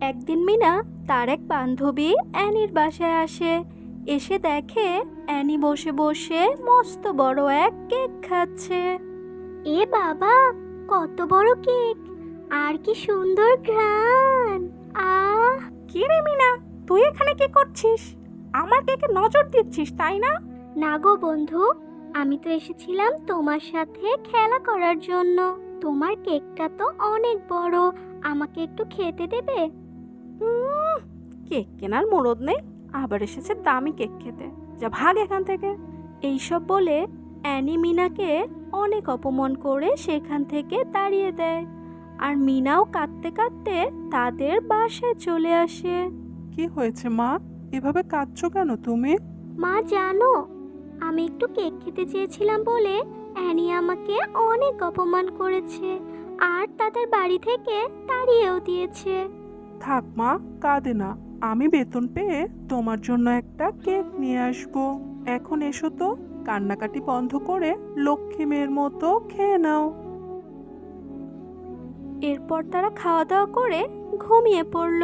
একদিন মিনা তার এক বান্ধবী অ্যানির বাসায় আসে। এসে দেখে অ্যানি বসে বসে মস্ত বড় এক কেক খাচ্ছে। এ বাবা, কত বড় কেক! আর কি সুন্দর ঘ্রাণ! আহ! কি রে মিনা, তুই এখানে কি করছিস? আমার কেকে নজর দিচ্ছিস তাই না? না গো বন্ধু, আমি তো এসেছিলাম তোমার সাথে খেলা করার জন্য। তোমার কেকটা তো অনেক বড়, আমাকে একটু খেতে দেবে? কেক কেনার মুরদ নেই, আবার এসেছে দামি কেক খেতে। যা ভাগ এখান থেকে। এইসব বলে অ্যানি মিনাকে অনেক অপমান করে সেখান থেকে তাড়িয়ে দেয়। আর মিনাও কাঁদতে কাঁদতে তাদের বাসায় চলে আসে। কি হয়েছে মা? এভাবে কাঁদছো কেন তুমি? মা জানো, আমি একটু কেক খেতে চেয়েছিলাম বলে অ্যানি আমাকে অনেক অপমান করেছে আর তাদের বাড়ি থেকে তাড়িয়েও দিয়েছে। থাক মা, কাঁদে না। আমি বেতন পেয়ে তোমার জন্য একটা কেক নিয়ে আসবো। এখন এসো তো, কান্নাকাটি বন্ধ করে লক্ষ্মী মেয়ের মতো খেয়ে নাও। এরপর তারা খাওয়া দাওয়া করে ঘুমিয়ে পড়ল।